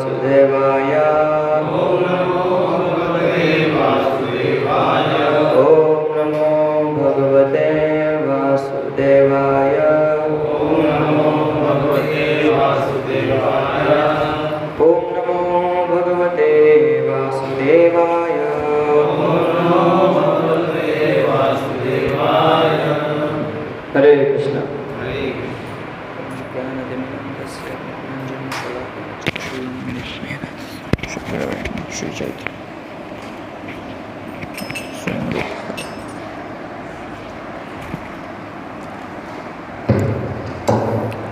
वासुदेवाय। ओम नमो भगवते वासुदेवाय। ओम नमो भगवते वासुदेवाय। ओम नमो भगवते वासुदेवाय। ओम नमो भगवते वासुदेवाय। ओम नमो भगवते वासुदेवाय। हरे कृष्ण। हरे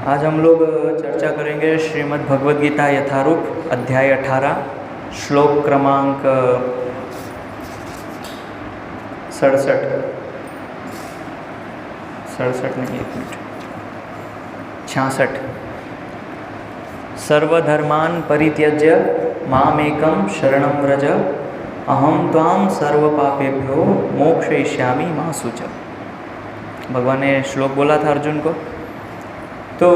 आज हम लोग चर्चा करेंगे श्रीमद् भगवद गीता यथारूप अध्याय 18 श्लोक क्रमांक 67 नहीं, 66। सर्वधर्मान् परित्यज्य मामेकं शरणं व्रज अहं त्वां सर्वपापेभ्यो मोक्षयिष्यामि मा शुच। भगवान ने श्लोक बोला था अर्जुन को। तो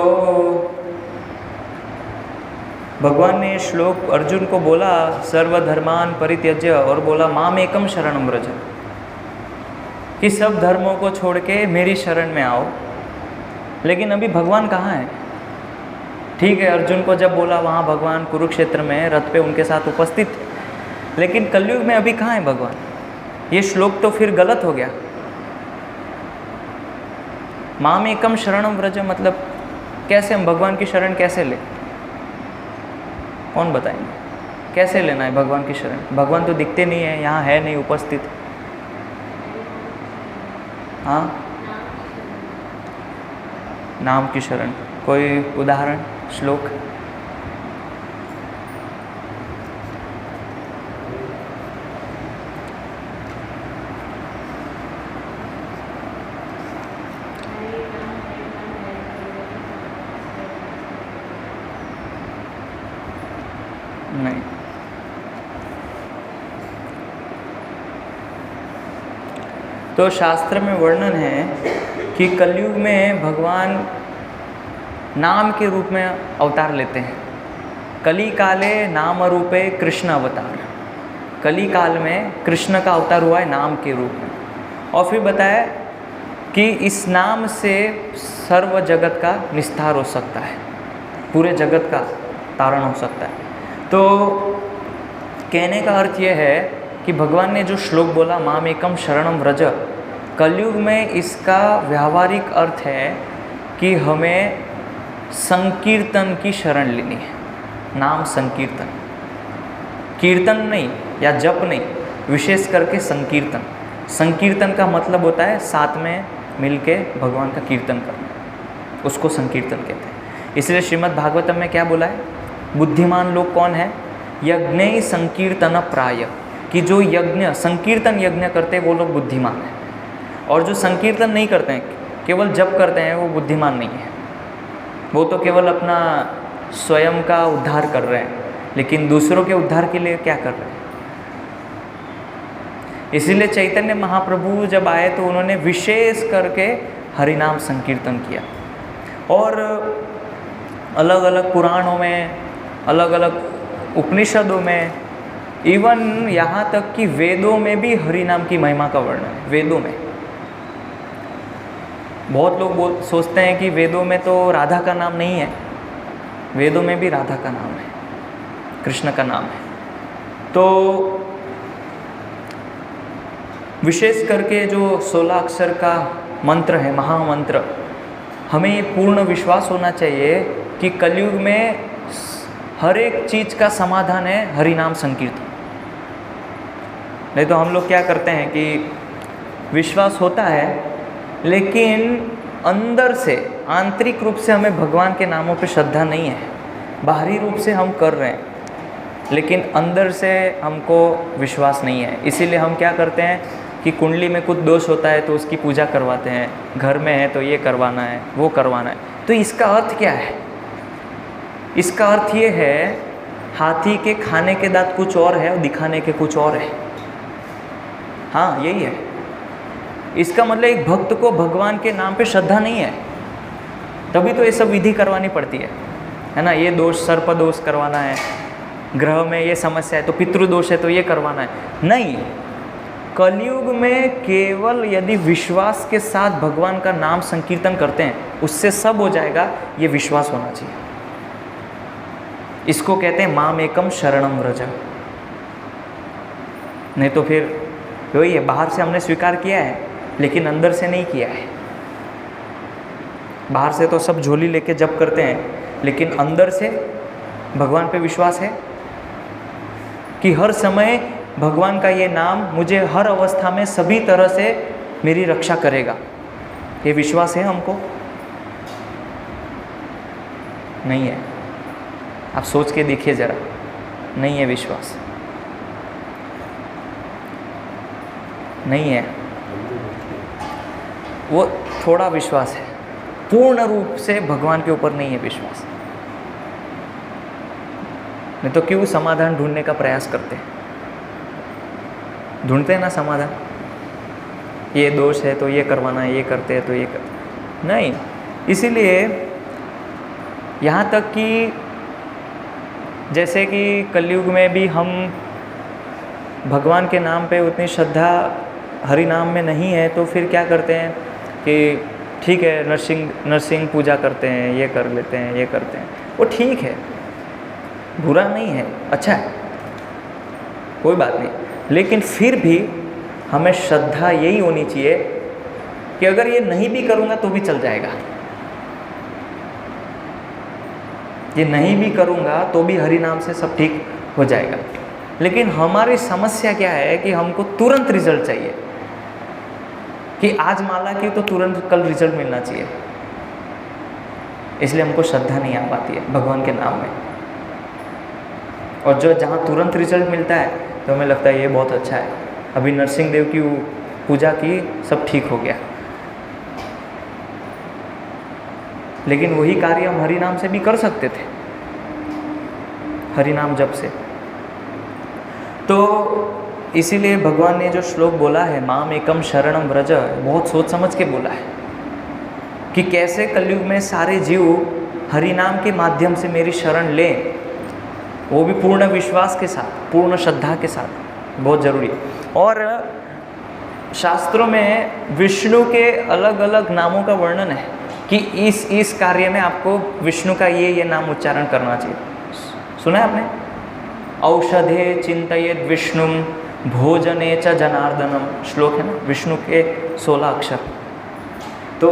भगवान ने श्लोक अर्जुन को बोला सर्वधर्मान परित्यज्य, और बोला मामेकम शरणं व्रज, कि सब धर्मों को छोड़ के मेरी शरण में आओ। लेकिन अभी भगवान कहाँ है? ठीक है, अर्जुन को जब बोला वहाँ भगवान कुरुक्षेत्र में रथ पे उनके साथ उपस्थित, लेकिन कलयुग में अभी कहाँ है भगवान? ये श्लोक तो फिर गलत हो गया। मामेकम शरणं व्रज मतलब कैसे हम भगवान की शरण कैसे ले? कौन बताएंगे कैसे लेना है भगवान की शरण? भगवान तो दिखते नहीं है, यहाँ है नहीं उपस्थित। हाँ, नाम की शरण, कोई उदाहरण श्लोक? नहीं। तो शास्त्र में वर्णन है कि कलयुग में भगवान नाम के रूप में अवतार लेते हैं। कली काले नाम रूपे कृष्ण अवतार। कली काल में कृष्ण का अवतार हुआ है नाम के रूप में। और फिर बताया कि इस नाम से सर्व जगत का निस्तार हो सकता है, पूरे जगत का तारण हो सकता है। तो कहने का अर्थ यह है कि भगवान ने जो श्लोक बोला मामेकम शरणं व्रज, कलयुग में इसका व्यावहारिक अर्थ है कि हमें संकीर्तन की शरण लेनी है। नाम संकीर्तन, कीर्तन नहीं या जप नहीं, विशेष करके संकीर्तन। संकीर्तन का मतलब होता है साथ में मिलके भगवान का कीर्तन करना, उसको संकीर्तन कहते हैं। इसलिए श्रीमद् भागवतम में क्या बोला है? बुद्धिमान लोग कौन है? यज्ञ संकीर्तन प्राय, कि जो यज्ञ संकीर्तन यज्ञ करते हैं वो लोग बुद्धिमान हैं। और जो संकीर्तन नहीं करते हैं, केवल जप करते हैं, वो बुद्धिमान नहीं है। वो तो केवल अपना स्वयं का उद्धार कर रहे हैं, लेकिन दूसरों के उद्धार के लिए क्या कर रहे हैं? इसीलिए चैतन्य महाप्रभु जब आए तो उन्होंने विशेष करके हरिनाम संकीर्तन किया। और अलग अलग पुराणों में, अलग अलग उपनिषदों में, इवन यहाँ तक कि वेदों में भी हरि नाम की महिमा का वर्णन है। वेदों में बहुत लोग सोचते हैं कि वेदों में तो राधा का नाम नहीं है। वेदों में भी राधा का नाम है, कृष्ण का नाम है। तो विशेष करके जो 16 अक्षर का मंत्र है, महामंत्र, हमें ये पूर्ण विश्वास होना चाहिए कि कलयुग में हर एक चीज़ का समाधान है हरि नाम संकीर्तन। नहीं तो हम लोग क्या करते हैं कि विश्वास होता है, लेकिन अंदर से, आंतरिक रूप से हमें भगवान के नामों पे श्रद्धा नहीं है। बाहरी रूप से हम कर रहे हैं, लेकिन अंदर से हमको विश्वास नहीं है। इसीलिए हम क्या करते हैं कि कुंडली में कुछ दोष होता है तो उसकी पूजा करवाते हैं, घर में है तो ये करवाना है, वो करवाना है। तो इसका अर्थ क्या है? इसका अर्थ ये है, हाथी के खाने के दांत कुछ और है और दिखाने के कुछ और है। हाँ, यही है। इसका मतलब एक भक्त को भगवान के नाम पे श्रद्धा नहीं है, तभी तो ये सब विधि करवानी पड़ती है ना। ये दोष, सर्प दोष करवाना है, ग्रह में ये समस्या है तो पितृदोष है तो ये करवाना है, नहीं। कलयुग में केवल यदि विश्वास के साथ भगवान का नाम संकीर्तन करते हैं उससे सब हो जाएगा, ये विश्वास होना चाहिए। इसको कहते हैं माम एकम शरणम व्रज। नहीं तो फिर वही है, बाहर से हमने स्वीकार किया है लेकिन अंदर से नहीं किया है। बाहर से तो सब झोली लेके जप करते हैं लेकिन अंदर से भगवान पे विश्वास है कि हर समय भगवान का ये नाम मुझे हर अवस्था में सभी तरह से मेरी रक्षा करेगा, ये विश्वास है हमको? नहीं है। आप सोच के देखिए ज़रा, नहीं है विश्वास, नहीं है। वो थोड़ा विश्वास है, पूर्ण रूप से भगवान के ऊपर नहीं है विश्वास। नहीं तो क्यों समाधान ढूंढने का प्रयास करते हैं? ढूंढते हैं ना समाधान, ये दोष है तो ये करवाना है, ये करते हैं तो ये करते नहीं। इसीलिए यहाँ तक कि जैसे कि कलयुग में भी हम भगवान के नाम पे उतनी श्रद्धा हरि नाम में नहीं है, तो फिर क्या करते हैं कि ठीक है नरसिंह पूजा करते हैं, ये कर लेते हैं, ये करते हैं, वो ठीक है, बुरा नहीं है, अच्छा है, कोई बात नहीं। लेकिन फिर भी हमें श्रद्धा यही होनी चाहिए कि अगर ये नहीं भी करूँगा तो भी चल जाएगा, ये नहीं भी करूँगा तो भी हरि नाम से सब ठीक हो जाएगा। लेकिन हमारी समस्या क्या है कि हमको तुरंत रिजल्ट चाहिए, कि आज माला की तो तुरंत कल रिजल्ट मिलना चाहिए, इसलिए हमको श्रद्धा नहीं आ पाती है भगवान के नाम में। और जो जहाँ तुरंत रिजल्ट मिलता है तो हमें लगता है ये बहुत अच्छा है, अभी नरसिंह देव की पूजा की सब ठीक हो गया। लेकिन वही कार्य हम हरि नाम से भी कर सकते थे, हरि नाम जप से। तो इसीलिए भगवान ने जो श्लोक बोला है माम एकम शरणम व्रज, बहुत सोच समझ के बोला है कि कैसे कलयुग में सारे जीव हरि नाम के माध्यम से मेरी शरण लें, वो भी पूर्ण विश्वास के साथ, पूर्ण श्रद्धा के साथ, बहुत ज़रूरी है। और शास्त्रों में विष्णु के अलग अलग नामों का वर्णन है कि इस कार्य में आपको विष्णु का ये नाम उच्चारण करना चाहिए। सुना है आपने? औषधे चिंतयेद विष्णुम भोजने च जनार्दनम, श्लोक है ना, विष्णु के 16 अक्षर। तो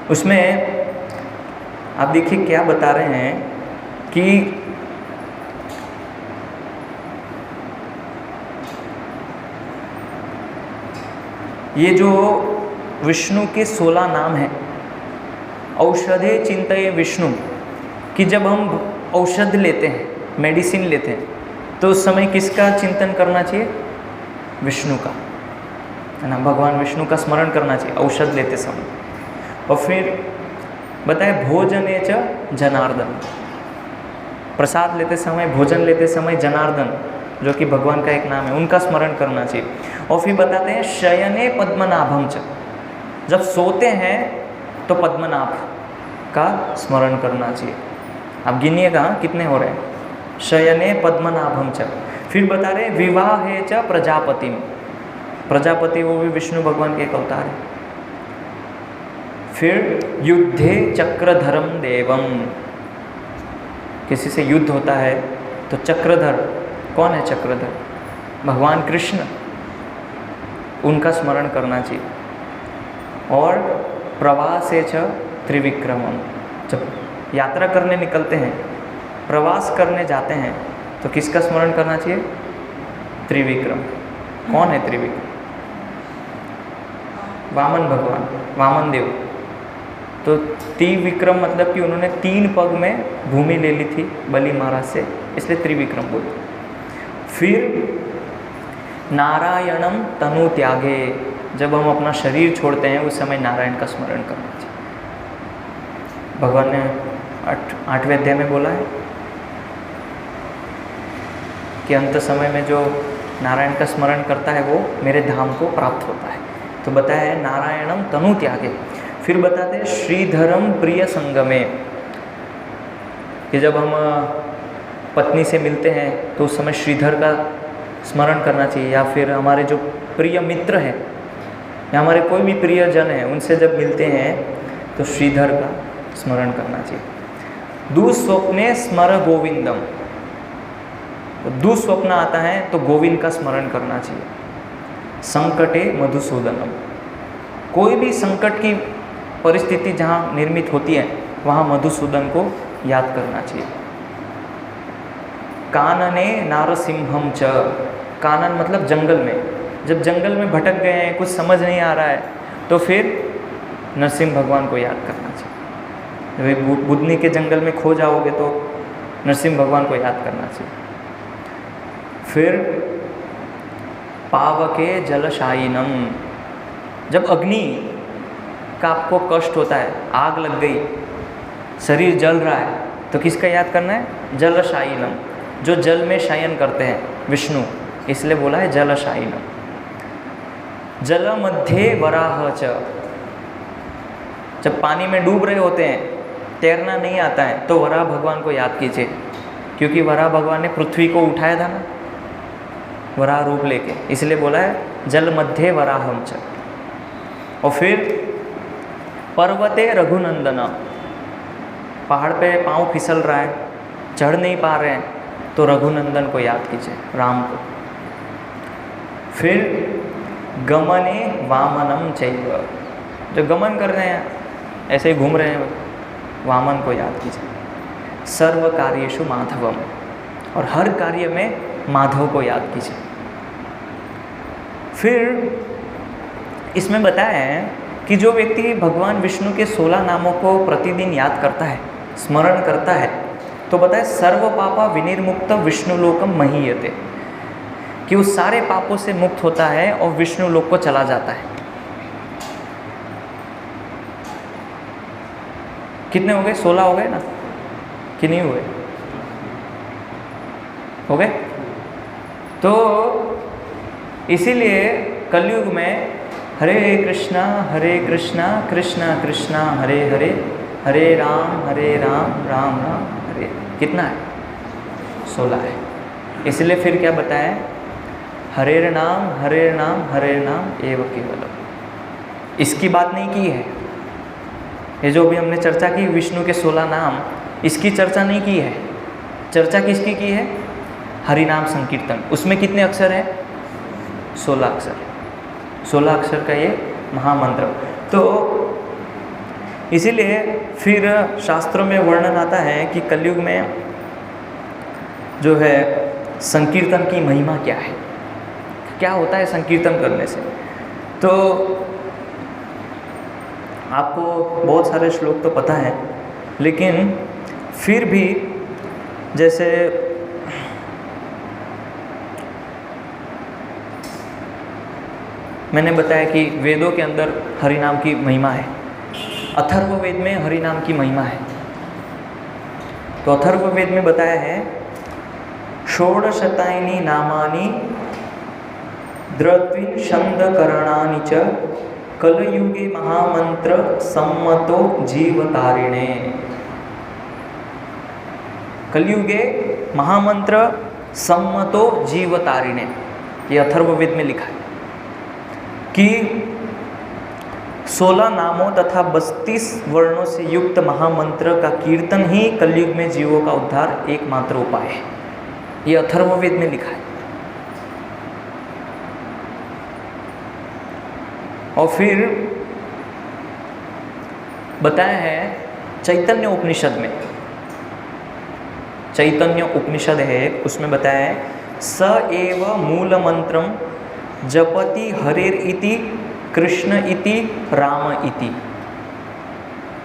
उसमें आप देखिए क्या बता रहे हैं कि ये जो विष्णु के 16 नाम हैं, औषधे चिंतये विष्णु, कि जब हम औषध लेते हैं, मेडिसिन लेते हैं, तो उस समय किसका चिंतन करना चाहिए? विष्णु का, है ना, भगवान विष्णु का स्मरण करना चाहिए औषध लेते समय। और फिर बताए भोजने च जनार्दन, प्रसाद लेते समय, भोजन लेते समय जनार्दन जो कि भगवान का एक नाम है, उनका स्मरण करना चाहिए। और फिर बताते हैं शयने पद्मनाभम च, जब सोते हैं तो पद्मनाभ का स्मरण करना चाहिए। आप गिनिएगा कितने हो रहे हैं, शयने पद्मनाभम च। फिर बता रहे विवाहे च प्रजापतिम, प्रजापति वो भी विष्णु भगवान के एक अवतार है। फिर युद्धे चक्रधरम देवम, किसी से युद्ध होता है तो चक्रधर, कौन है चक्रधर? भगवान कृष्ण, उनका स्मरण करना चाहिए। और प्रवासे च त्रिविक्रमम, जब यात्रा करने निकलते हैं, प्रवास करने जाते हैं, तो किसका स्मरण करना चाहिए? त्रिविक्रम। कौन है त्रिविक्रम? वामन भगवान, वामन देव। तो त्रिविक्रम मतलब कि उन्होंने 3 पग में भूमि ले ली थी बलि महाराज से, इसलिए त्रिविक्रम बोलते। फिर नारायणम तनु त्यागे, जब हम अपना शरीर छोड़ते हैं उस समय नारायण का स्मरण करना चाहिए। भगवान ने 8वें अध्याय में बोला है कि अंत समय में जो नारायण का स्मरण करता है वो मेरे धाम को प्राप्त होता है। तो बताया है नारायणम तनु त्यागे। फिर बताते हैं श्रीधरम प्रिय संगमे, कि जब हम पत्नी से मिलते हैं तो उस समय श्रीधर का स्मरण करना चाहिए, या फिर हमारे जो प्रिय मित्र हैं या हमारे कोई भी प्रियजन हैं उनसे जब मिलते हैं तो श्रीधर का स्मरण करना चाहिए। दुःस्वप्ने स्मर गोविंदम, दुःस्वप्न आता है तो गोविंद का स्मरण करना चाहिए। संकटे मधुसूदनम, कोई भी संकट की परिस्थिति जहाँ निर्मित होती है वहाँ मधुसूदन को याद करना चाहिए। कानने नारसिंहम च, कानन मतलब जंगल में, जब जंगल में भटक गए हैं, कुछ समझ नहीं आ रहा है, तो फिर नरसिंह भगवान को याद करना चाहिए। जब बुधनी के जंगल में खो जाओगे तो नरसिंह भगवान को याद करना चाहिए। फिर पावके जलशायिनम, जब अग्नि का आपको कष्ट होता है, आग लग गई, शरीर जल रहा है, तो किसका याद करना है? जलशायिनम, जो जल में शयन करते हैं, विष्णु, इसलिए बोला है जलशायिनम। जल मध्ये वराह च, जब पानी में डूब रहे होते हैं, तैरना नहीं आता है, तो वराह भगवान को याद कीजिए, क्योंकि वराह भगवान ने पृथ्वी को उठाया था ना वराह रूप लेके, इसलिए बोला है जल मध्ये वराहम च। और फिर पर्वते रघुनंदन, पहाड़ पे पाँव फिसल रहा है, चढ़ नहीं पा रहे हैं, तो रघुनंदन को याद कीजिए, राम को। फिर गमने वामनम चैव, जो गमन कर रहे हैं, ऐसे ही घूम रहे हैं, वामन को याद कीजिए। सर्व कार्येषु माधवम, और हर कार्य में माधव को याद कीजिए। फिर इसमें बताया है कि जो व्यक्ति भगवान विष्णु के 16 नामों को प्रतिदिन याद करता है, स्मरण करता है, तो बताए सर्व पापा विनिर्मुक्त विष्णु लोकम महीयते, कि उस सारे पापों से मुक्त होता है और विष्णु लोक को चला जाता है। कितने हो गए? 16 हो गए ना, कि नहीं हुए? हो गए। तो इसीलिए कलयुग में हरे कृष्णा कृष्णा कृष्णा हरे हरे, हरे राम राम राम हरे, कितना है? 16 है। इसलिए फिर क्या बताया? हरे नाम एव केवलम। इसकी बात नहीं की है, ये जो भी हमने चर्चा की विष्णु के 16 नाम, इसकी चर्चा नहीं की है। चर्चा किसकी की है? हरि नाम संकीर्तन। उसमें कितने अक्षर हैं? 16 अक्षर। 16 अक्षर का ये महामंत्र। तो इसीलिए फिर शास्त्रों में वर्णन आता है कि कलयुग में जो है संकीर्तन की महिमा क्या है, क्या होता है संकीर्तन करने से। तो आपको बहुत सारे श्लोक तो पता है, लेकिन फिर भी जैसे मैंने बताया कि वेदों के अंदर हरि नाम की महिमा है, अथर्ववेद में हरि नाम की महिमा है। तो अथर्ववेद में बताया है षोडशतानि नामानि द्रत्विन छंदकरणानि च कलयुगे महामंत्र सम्मतो जीवतारिणे। कलयुगे महामंत्र सम्मतो जीवतारिणे, ये अथर्ववेद में लिखा है कि 16 नामों तथा 32 वर्णों से युक्त महामंत्र का कीर्तन ही कलयुग में जीवों का उद्धार एकमात्र उपाय है। ये अथर्ववेद में लिखा है। और फिर बताया है चैतन्य उपनिषद में, चैतन्य उपनिषद है, उसमें बताया है स एव मूल मंत्रम जपति हरेर इति कृष्ण इति राम इति।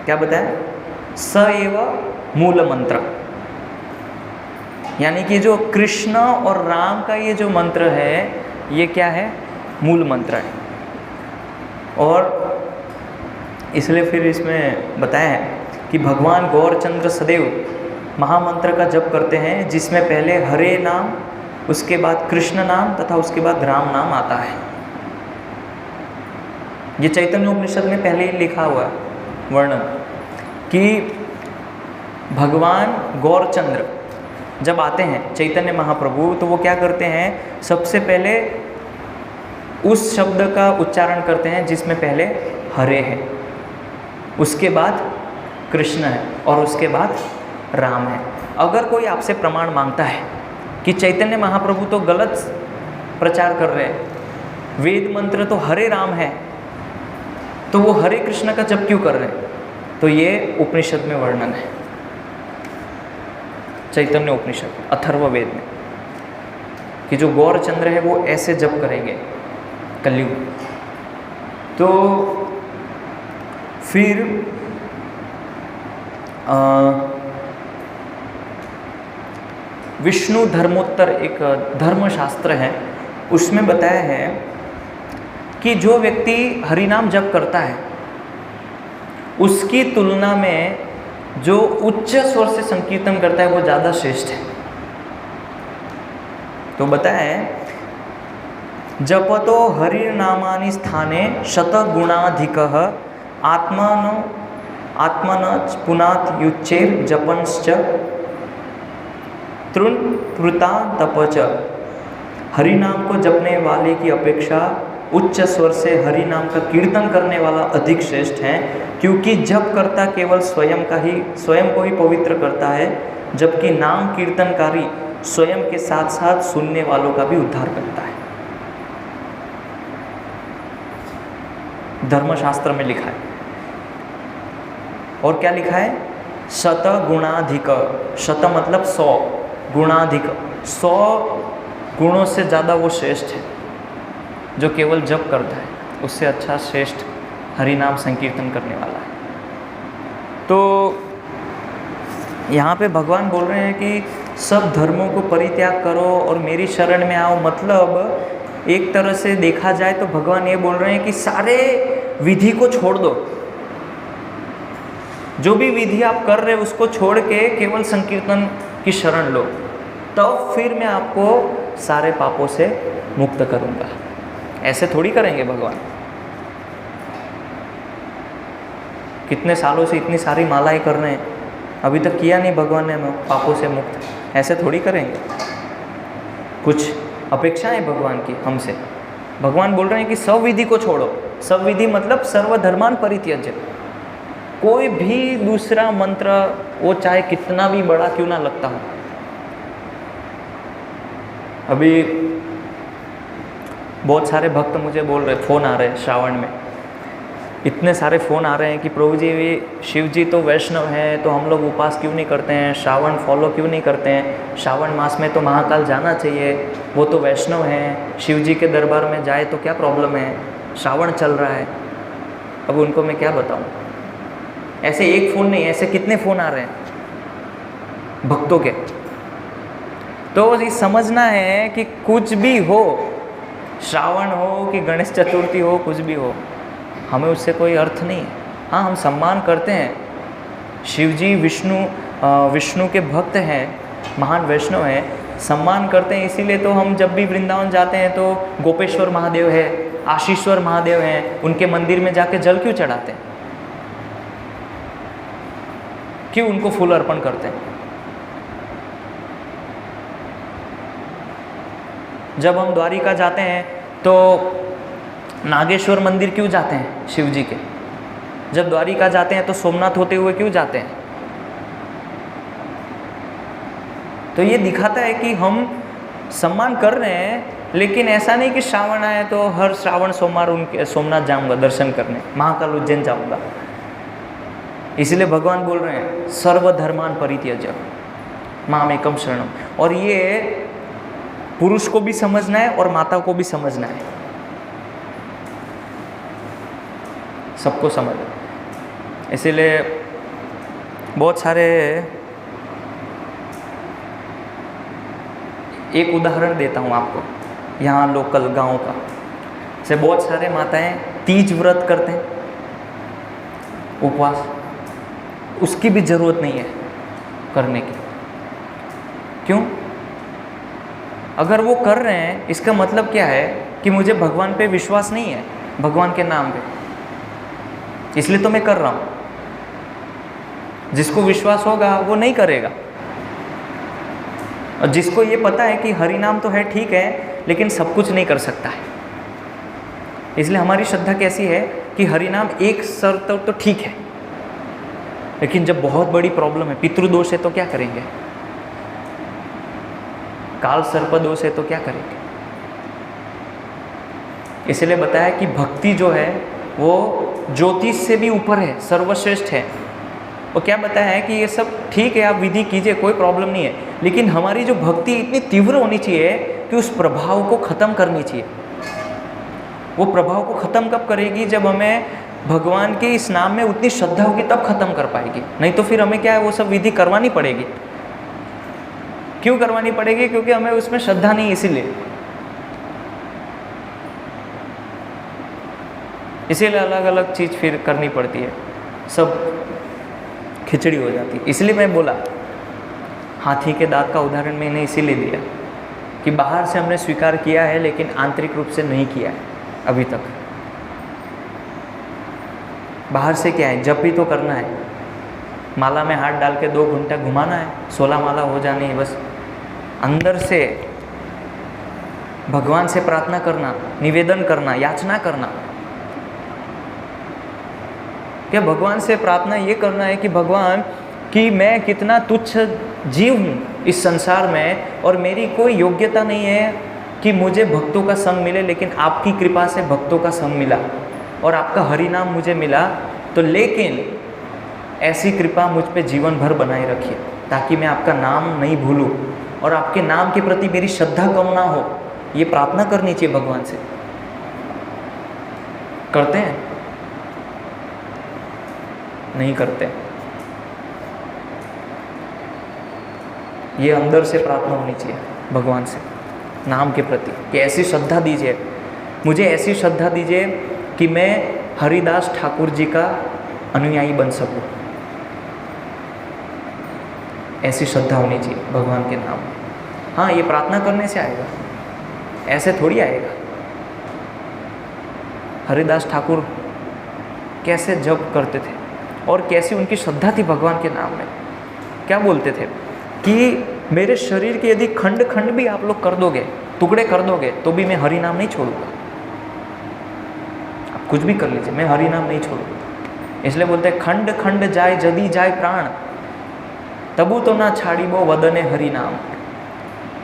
क्या बताया? स एव मूल मंत्र, यानी कि जो कृष्ण और राम का ये जो मंत्र है, ये क्या है? मूल मंत्र है। और इसलिए फिर इसमें बताया है कि भगवान गौरचंद्र सदैव महामंत्र का जप करते हैं, जिसमें पहले हरे नाम, उसके बाद कृष्ण नाम तथा उसके बाद राम नाम आता है। ये चैतन्य उपनिषद में पहले ही लिखा हुआ वर्णन कि भगवान गौरचंद्र जब आते हैं चैतन्य महाप्रभु, तो वो क्या करते हैं, सबसे पहले उस शब्द का उच्चारण करते हैं जिसमें पहले हरे है, उसके बाद कृष्ण है और उसके बाद राम है। अगर कोई आपसे प्रमाण मांगता है कि चैतन्य महाप्रभु तो गलत प्रचार कर रहे हैं, वेद मंत्र तो हरे राम है, तो वो हरे कृष्ण का जप क्यों कर रहे हैं? तो ये उपनिषद में वर्णन है, चैतन्य उपनिषद अथर्ववेद में, कि जो गौरचंद्र है वो ऐसे जप करेंगे कलयुग। तो फिर विष्णु धर्मोत्तर एक धर्मशास्त्र है, उसमें बताया है कि जो व्यक्ति हरिनाम जप करता है उसकी तुलना में जो उच्च स्वर से संकीर्तन करता है वो ज़्यादा श्रेष्ठ है। तो बताया है, जपतो हरिनामानि स्थाने शतगुणाधिकः आत्मन पुनात् युच्चेर जपंश्च तृणृता तपच। हरिनाम को जपने वाले की अपेक्षा उच्च स्वर से हरि नाम का कीर्तन करने वाला अधिक श्रेष्ठ है, क्योंकि जप करता केवल स्वयं को ही पवित्र करता है, जबकि नाम कीर्तनकारी स्वयं के साथ साथ सुनने वालों का भी उद्धार करता है। धर्मशास्त्र में लिखा है। और क्या लिखा है? शत गुणाधिक, शत मतलब 100, गुणाधिक 100 गुणों से ज़्यादा वो श्रेष्ठ है जो केवल जप करता है, उससे अच्छा श्रेष्ठ हरिनाम संकीर्तन करने वाला है। तो यहाँ पे भगवान बोल रहे हैं कि सब धर्मों को परित्याग करो और मेरी शरण में आओ। मतलब एक तरह से देखा जाए तो भगवान ये बोल रहे हैं कि सारे विधि को छोड़ दो, जो भी विधि आप कर रहे हो उसको छोड़ के केवल संकीर्तन की शरण लो, तब फिर मैं आपको सारे पापों से मुक्त करूँगा। ऐसे थोड़ी करेंगे भगवान। कितने सालों से इतनी सारी मालाएं कर रहे हैं, अभी तक किया नहीं भगवान ने पापों से मुक्त। ऐसे थोड़ी करेंगे। कुछ अपेक्षाएं भगवान की हमसे। भगवान बोल रहे हैं कि सब विधि को छोड़ो। सब विधि मतलब सर्वधर्मान परित्यज्य। कोई भी दूसरा मंत्र, वो चाहे कितना भी बड़ा क्यों ना लगता हो। अभी बहुत सारे भक्त मुझे बोल रहे, फ़ोन आ रहे हैं श्रावण में, इतने सारे फ़ोन आ रहे हैं कि प्रभु जी शिव जी तो वैष्णव हैं, तो हम लोग उपवास क्यों नहीं करते हैं, श्रावण फॉलो क्यों नहीं करते हैं, श्रावण मास में तो महाकाल जाना चाहिए, वो तो वैष्णव हैं, शिव जी के दरबार में जाए तो क्या प्रॉब्लम है, श्रावण चल रहा है। अब उनको मैं क्या बताऊं? ऐसे एक फ़ोन नहीं, ऐसे कितने फ़ोन आ रहे हैं भक्तों के। तो ये समझना है कि कुछ भी हो, श्रावण हो कि गणेश चतुर्थी हो, कुछ भी हो, हमें उससे कोई अर्थ नहीं है। हाँ, हम सम्मान करते हैं, शिव जी विष्णु के भक्त हैं, महान वैष्णव हैं, सम्मान करते हैं। इसीलिए तो हम जब भी वृंदावन जाते हैं तो गोपेश्वर महादेव है, आशीश्वर महादेव हैं, उनके मंदिर में जाके जल क्यों चढ़ाते हैं, क्यों उनको फूल अर्पण करते हैं। जब हम द्वारिका जाते हैं तो नागेश्वर मंदिर क्यों जाते हैं शिव जी के। जब द्वारिका जाते हैं तो सोमनाथ होते हुए क्यों जाते हैं। तो ये दिखाता है कि हम सम्मान कर रहे हैं, लेकिन ऐसा नहीं कि श्रावण आए तो हर श्रावण सोमवार उनके सोमनाथ जाऊंगा दर्शन करने, महाकाल उज्जैन जाऊंगा। इसलिए भगवान बोल रहे हैं सर्वधर्मान परित्यज्य मामेकम शरणम। और ये पुरुष को भी समझना है और माता को भी समझना है, सबको समझ। इसीलिए बहुत सारे, एक उदाहरण देता हूँ आपको यहाँ लोकल गांव का। से बहुत सारे माताएं तीज व्रत करते हैं, उपवास, उसकी भी ज़रूरत नहीं है करने की। क्यों? अगर वो कर रहे हैं इसका मतलब क्या है कि मुझे भगवान पे विश्वास नहीं है, भगवान के नाम पे, इसलिए तो मैं कर रहा हूँ। जिसको विश्वास होगा वो नहीं करेगा। और जिसको ये पता है कि हरि नाम तो है ठीक है, लेकिन सब कुछ नहीं कर सकता है, इसलिए हमारी श्रद्धा कैसी है कि हरि नाम एक स्तर तक तो ठीक है, लेकिन जब बहुत बड़ी प्रॉब्लम है, पितृदोष है तो क्या करेंगे, काल सर्प दोष है तो क्या करेंगे। इसलिए बताया कि भक्ति जो है वो ज्योतिष से भी ऊपर है, सर्वश्रेष्ठ है। और क्या बताया है कि ये सब ठीक है, आप विधि कीजिए, कोई प्रॉब्लम नहीं है, लेकिन हमारी जो भक्ति इतनी तीव्र होनी चाहिए कि उस प्रभाव को ख़त्म करनी चाहिए। वो प्रभाव को ख़त्म कब करेगी, जब हमें भगवान के इस नाम में उतनी श्रद्धा होगी तब ख़त्म कर पाएगी। नहीं तो फिर हमें क्या है, वो सब विधि करवानी पड़ेगी। क्यों करवानी पड़ेगी, क्योंकि हमें उसमें श्रद्धा नहीं, इसीलिए अलग अलग चीज़ फिर करनी पड़ती है, सब खिचड़ी हो जाती है। इसलिए मैं बोला हाथी के दांत का उदाहरण मैंने इसीलिए दिया कि बाहर से हमने स्वीकार किया है लेकिन आंतरिक रूप से नहीं किया है अभी तक। बाहर से क्या है, जब भी तो करना है, माला में हाथ डाल के 2 घंटा घुमाना है, 16 माला हो जानी है बस। अंदर से भगवान से प्रार्थना करना, निवेदन करना, याचना करना। क्या भगवान से प्रार्थना ये करना है कि भगवान कि मैं कितना तुच्छ जीव हूँ इस संसार में, और मेरी कोई योग्यता नहीं है कि मुझे भक्तों का संग मिले, लेकिन आपकी कृपा से भक्तों का संग मिला और आपका हरि नाम मुझे मिला। तो लेकिन ऐसी कृपा मुझ पे जीवन भर बनाए रखिए ताकि मैं आपका नाम नहीं भूलूं और आपके नाम के प्रति मेरी श्रद्धा कम ना हो। ये प्रार्थना करनी चाहिए भगवान से। करते हैं? नहीं करते। ये अंदर से प्रार्थना होनी चाहिए भगवान से नाम के प्रति कि ऐसी श्रद्धा दीजिए, मुझे ऐसी श्रद्धा दीजिए कि मैं हरिदास ठाकुर जी का अनुयायी बन सकूं। ऐसी श्रद्धा होनी चाहिए भगवान के नाम। हाँ, ये प्रार्थना करने से आएगा, ऐसे थोड़ी आएगा। हरिदास ठाकुर कैसे जप करते थे और कैसी उनकी श्रद्धा थी भगवान के नाम में। क्या बोलते थे कि मेरे शरीर के यदि खंड खंड भी आप लोग कर दोगे, टुकड़े कर दोगे, तो भी मैं हरि नाम नहीं छोड़ूंगा। आप कुछ भी कर लीजिए, मैं हरि नाम नहीं छोड़ूंगा। इसलिए बोलते हैं खंड खंड जाए जदी जाए प्राण, तबु तो ना छाड़ीबो वदने हरि नाम।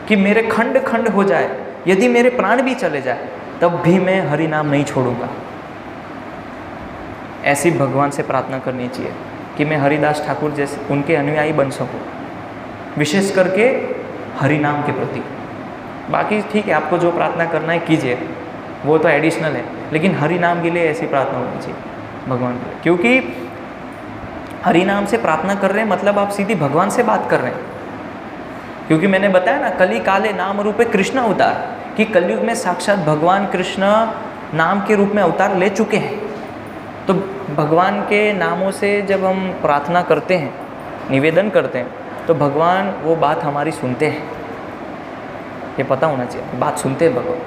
कि मेरे खंड खंड हो जाए, यदि मेरे प्राण भी चले जाए, तब भी मैं हरि नाम नहीं छोड़ूंगा। ऐसी भगवान से प्रार्थना करनी चाहिए कि मैं हरिदास ठाकुर जैसे उनके अनुयायी बन सकूं, विशेष करके हरि नाम के प्रति। बाकी ठीक है, आपको जो प्रार्थना करना है कीजिए, वो तो एडिशनल है, लेकिन हरि नाम के लिए ऐसी प्रार्थना होनी चाहिए भगवान के लिए। क्योंकि हरि नाम से प्रार्थना कर रहे हैं मतलब आप सीधी भगवान से बात कर रहे हैं। क्योंकि मैंने बताया ना, कली काले नाम रूपे कृष्ण अवतार, कि कलयुग में साक्षात भगवान कृष्ण नाम के रूप में अवतार ले चुके हैं। तो भगवान के नामों से जब हम प्रार्थना करते हैं, निवेदन करते हैं, तो भगवान वो बात हमारी सुनते हैं। ये पता होना चाहिए, बात सुनते हैं भगवान,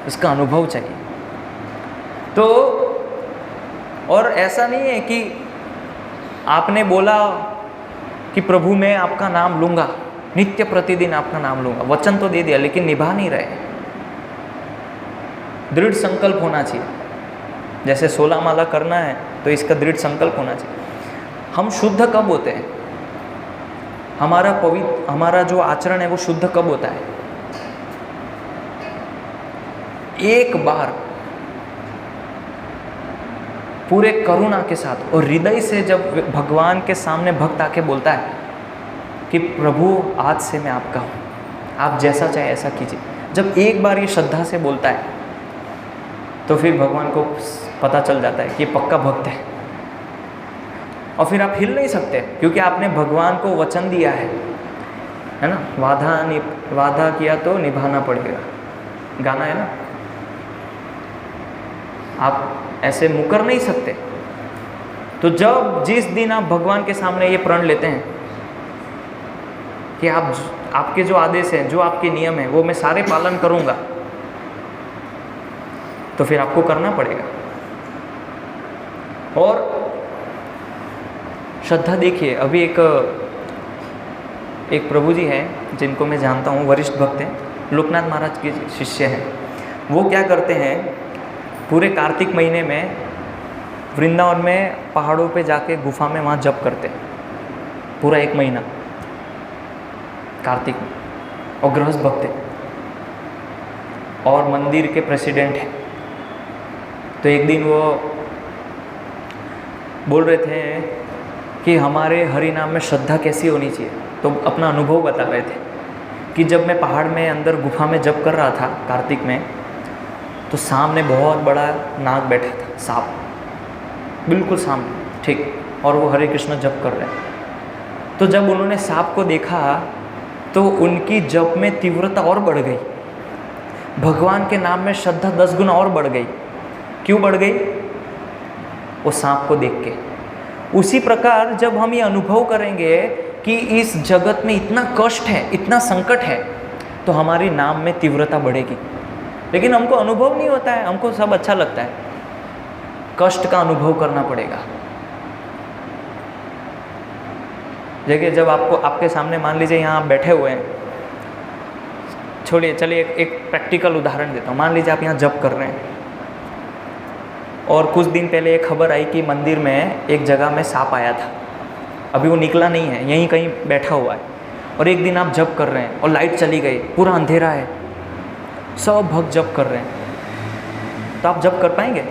इसका अनुभव चाहिए। तो और ऐसा नहीं है कि आपने बोला कि प्रभु मैं आपका नाम लूँगा, नित्य प्रतिदिन आपका नाम लूँगा, वचन तो दे दिया लेकिन निभा नहीं रहे। दृढ़ संकल्प होना चाहिए। जैसे 16 माला करना है तो इसका दृढ़ संकल्प होना चाहिए। हम शुद्ध कब होते हैं, हमारा जो आचरण है वो शुद्ध कब होता है? एक बार पूरे करुणा के साथ और हृदय से जब भगवान के सामने भक्त आके बोलता है कि प्रभु आज से मैं आपका हूँ, आप जैसा चाहे ऐसा कीजिए, जब एक बार ये श्रद्धा से बोलता है तो फिर भगवान को पता चल जाता है कि ये पक्का भक्त है। और फिर आप हिल नहीं सकते, क्योंकि आपने भगवान को वचन दिया है ना। वादा किया तो निभाना पड़ेगा, गाना है ना। आप ऐसे मुकर नहीं सकते। तो जब जिस दिन आप भगवान के सामने ये प्रण लेते हैं कि आपके जो आदेश हैं, जो आपके नियम हैं, वो मैं सारे पालन करूँगा, तो फिर आपको करना पड़ेगा। और श्रद्धा देखिए, अभी एक एक प्रभु जी हैं जिनको मैं जानता हूँ, वरिष्ठ भक्त हैं, लोकनाथ महाराज के शिष्य हैं। वो क्या करते हैं, पूरे कार्तिक महीने में वृंदावन में पहाड़ों पे जाके गुफा में वहाँ जप करते हैं पूरा 1 महीना कार्तिक में, और गृहस्थ भक्त हैं और मंदिर के प्रेसिडेंट हैं। तो एक दिन वो बोल रहे थे कि हमारे हरि नाम में श्रद्धा कैसी होनी चाहिए, तो अपना अनुभव बता रहे थे कि जब मैं पहाड़ में अंदर गुफा में जप कर रहा था कार्तिक में, तो सामने बहुत बड़ा नाग बैठा था, सांप बिल्कुल सामने, ठीक, और वो हरे कृष्ण जप कर रहे हैं। तो जब उन्होंने सांप को देखा तो उनकी जप में तीव्रता और बढ़ गई, भगवान के नाम में श्रद्धा 10 गुना और बढ़ गई। क्यों बढ़ गई? वो सांप को देख के। उसी प्रकार जब हम ये अनुभव करेंगे कि इस जगत में इतना कष्ट है, इतना संकट है, तो हमारी नाम में तीव्रता बढ़ेगी। लेकिन हमको अनुभव नहीं होता है, हमको सब अच्छा लगता है, कष्ट का अनुभव करना पड़ेगा। देखिए, जब आपको आपके सामने मान लीजिए यहाँ आप बैठे हुए हैं, छोड़िए, चलिए एक प्रैक्टिकल उदाहरण देता हूँ। मान लीजिए आप यहाँ जप कर रहे हैं और कुछ दिन पहले एक खबर आई कि मंदिर में एक जगह में सांप आया था, अभी वो निकला नहीं है, यहीं कहीं बैठा हुआ है, और एक दिन आप जप कर रहे हैं और लाइट चली गई, पूरा अंधेरा है, सब भक्त जप कर रहे हैं, तो आप जप कर पाएंगे?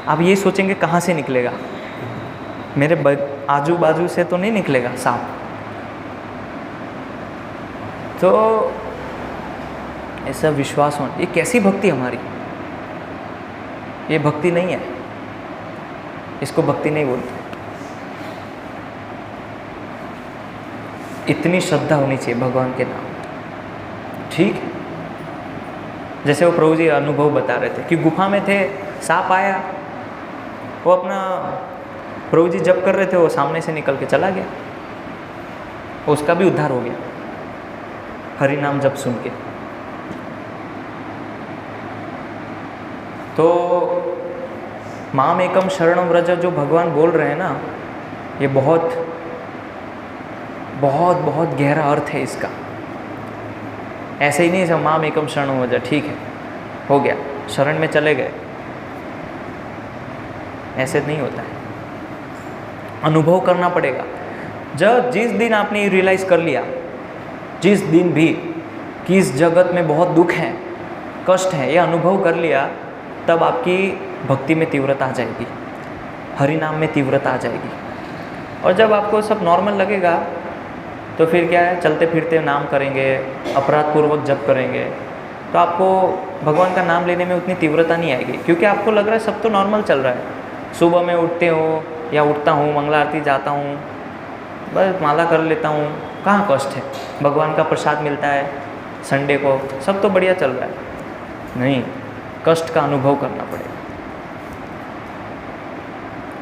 आप ये सोचेंगे कहाँ से निकलेगा, मेरे आजू बाजू से तो नहीं निकलेगा सांप। तो ऐसा विश्वास होना, ये कैसी भक्ति हमारी, ये भक्ति नहीं है, इसको भक्ति नहीं बोलते। इतनी श्रद्धा होनी चाहिए भगवान के नाम, ठीक है। जैसे वो प्रभु जी अनुभव बता रहे थे कि गुफा में थे, सांप आया, वो अपना प्रभु जी जप कर रहे थे, वो सामने से निकल के चला गया, उसका भी उद्धार हो गया हरि नाम जप सुन के। तो माम एकम शरणम व्रज जो भगवान बोल रहे हैं ना, ये बहुत बहुत बहुत गहरा अर्थ है इसका। ऐसे ही नहीं सब माम एकम शरणम व्रज, ठीक है, हो गया, शरण में चले गए, ऐसे नहीं होता है, अनुभव करना पड़ेगा। जिस दिन आपने रियलाइज़ कर लिया, जिस दिन भी कि इस जगत में बहुत दुख है, कष्ट है, ये अनुभव कर लिया, तब आपकी भक्ति में तीव्रता आ जाएगी, हरि नाम में तीव्रता आ जाएगी। और जब आपको सब नॉर्मल लगेगा तो फिर क्या है, चलते फिरते नाम करेंगे, अपराध पूर्वक जप करेंगे, तो आपको भगवान का नाम लेने में उतनी तीव्रता नहीं आएगी, क्योंकि आपको लग रहा है सब तो नॉर्मल चल रहा है। सुबह में उठते हो या उठता हूँ, मंगला आरती जाता हूँ, बस माला कर लेता हूँ, कहाँ कष्ट है, भगवान का प्रसाद मिलता है संडे को, सब तो बढ़िया चल रहा है। नहीं, कष्ट का अनुभव करना पड़ेगा,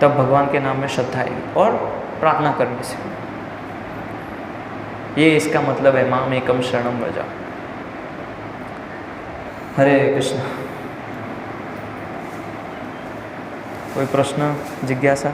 तब भगवान के नाम में श्रद्धा आएगी, और प्रार्थना करने से। ये इसका मतलब है माम एकम शरणम व्रज। हरे कृष्ण। कोई प्रश्न, जिज्ञासा?